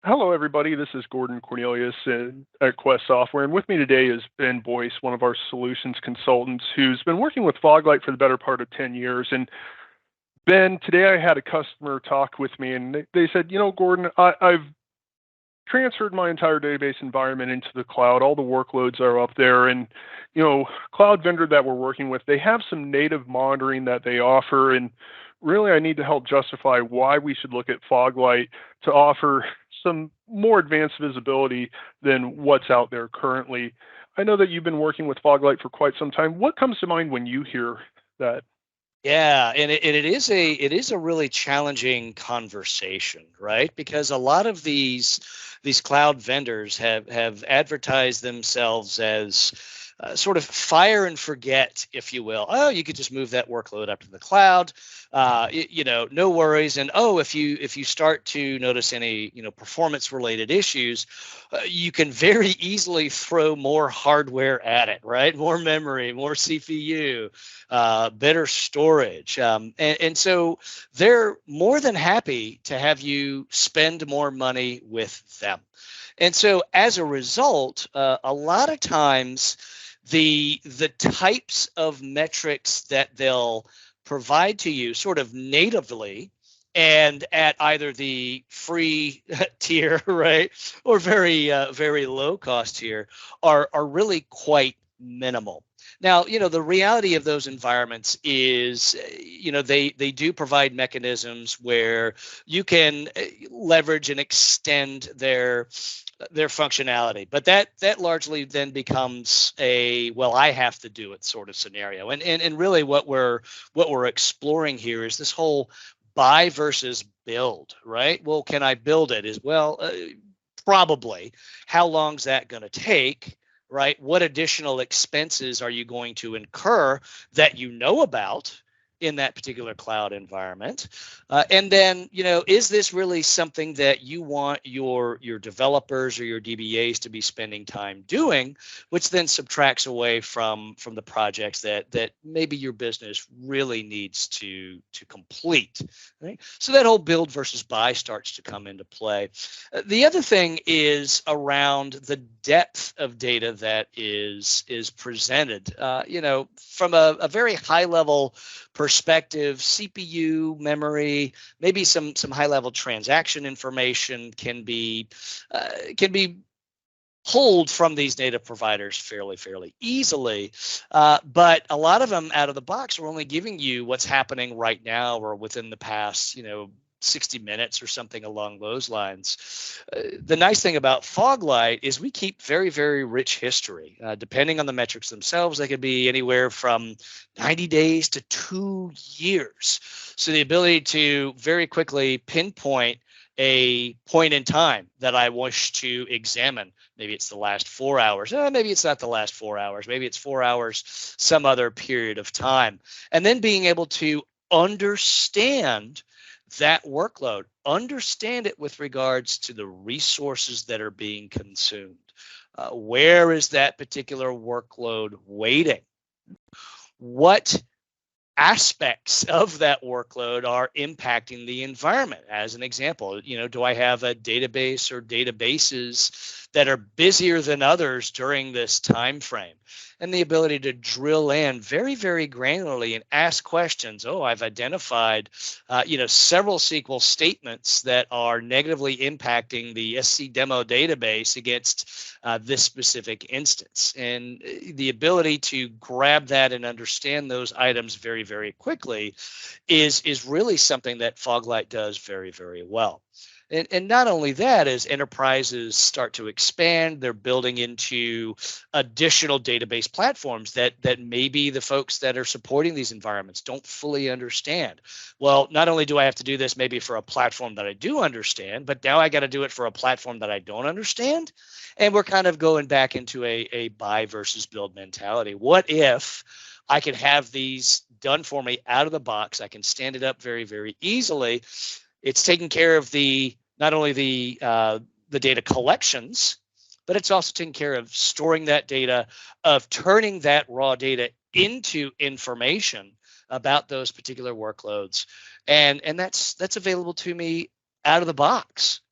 Hello, everybody. This is Gordon Cornelius at Quest Software, and with me today is Ben Boyce, one of our solutions consultants, who's been working with Foglight for the better part of 10 years. And Ben, today I had a customer talk with me, and they said, Gordon, I've transferred my entire database environment into the cloud. All the workloads are up there, and cloud vendor that we're working with, they have some native monitoring that they offer, and really I need to help justify why we should look at Foglight to offer some more advanced visibility than what's out there currently. I know that you've been working with Foglight for quite some time. What comes to mind when you hear that? Yeah, and it is a really challenging conversation, right? Because a lot of these cloud vendors have advertised themselves as sort of fire and forget, if you will. Oh, you could just move that workload up to the cloud, no worries. And oh, if you start to notice any performance related issues, you can very easily throw more hardware at it, right? More memory, more CPU, better storage, and so they're more than happy to have you spend more money with them. And so as a result, a lot of times the types of metrics that they'll provide to you sort of natively and at either the free tier, right, or very low cost tier are really quite minimal. Now, the reality of those environments is, they do provide mechanisms where you can leverage and extend their functionality, but that largely then becomes a, well, I have to do it sort of scenario. And really what we're exploring here is this whole buy versus build, right? Well, can I build it as well? Probably. How long's that going to take? Right? What additional expenses are you going to incur that you know about in that particular cloud environment? And then, is this really something that you want your developers or your DBAs to be spending time doing, which then subtracts away from the projects that maybe your business really needs to complete, right? So that whole build versus buy starts to come into play. The other thing is around the depth of data that is presented. From a very high level perspective, CPU, memory, maybe some high level transaction information can be pulled from these data providers fairly easily. But a lot of them out of the box are only giving you what's happening right now or within the past, 60 minutes or something along those lines. The nice thing about Foglight is we keep very rich history. Depending on the metrics themselves, they could be anywhere from 90 days to 2 years. So the ability to very quickly pinpoint a point in time that I wish to examine. Maybe it's the last 4 hours. Maybe it's not the last 4 hours. Maybe it's 4 hours, some other period of time. And then being able to understand that workload, understand it with regards to the resources that are being consumed. Where is that particular workload waiting? What aspects of that workload are impacting the environment? As an example, do I have a database or databases that are busier than others during this time frame? And the ability to drill in very granularly and ask questions. Oh, I've identified several SQL statements that are negatively impacting the SC demo database against this specific instance. And the ability to grab that and understand those items very quickly is really something that Foglight does very well. And not only that, as enterprises start to expand, they're building into additional database platforms that maybe the folks that are supporting these environments don't fully understand. Well, not only do I have to do this maybe for a platform that I do understand, but now I got to do it for a platform that I don't understand. And we're kind of going back into a buy versus build mentality. What if I could have these done for me out of the box? I can stand it up very easily. It's taking care of not only the data collections, but it's also taking care of storing that data, of turning that raw data into information about those particular workloads, and that's available to me out of the box.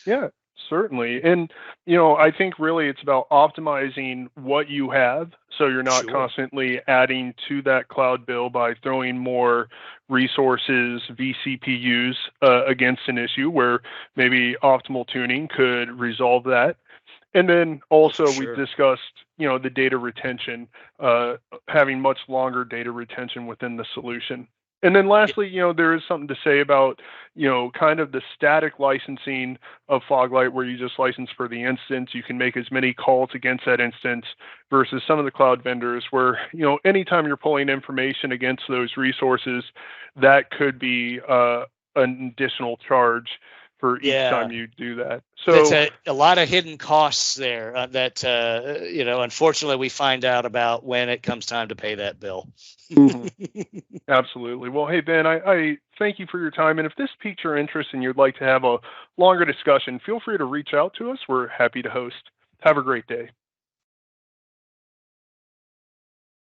Yeah, certainly. And, I think really it's about optimizing what you have so you're not Sure. constantly adding to that cloud bill by throwing more resources, vCPUs, against an issue where maybe optimal tuning could resolve that. And then Oh, for also we sure. discussed, the data retention, having much longer data retention within the solution. And then Yeah. lastly, there is something to say about, kind of the static licensing of Foglight where you just license for the instance. You can make as many calls against that instance versus some of the cloud vendors where, anytime you're pulling information against those resources, that could be an additional charge for each Yeah. time you do that. That's So, a lot of hidden costs there that unfortunately we find out about when it comes time to pay that bill. mhm. Absolutely. Well, hey, Ben, I thank you for your time. And if this piques your interest and you'd like to have a longer discussion, feel free to reach out to us. We're happy to host. Have a great day.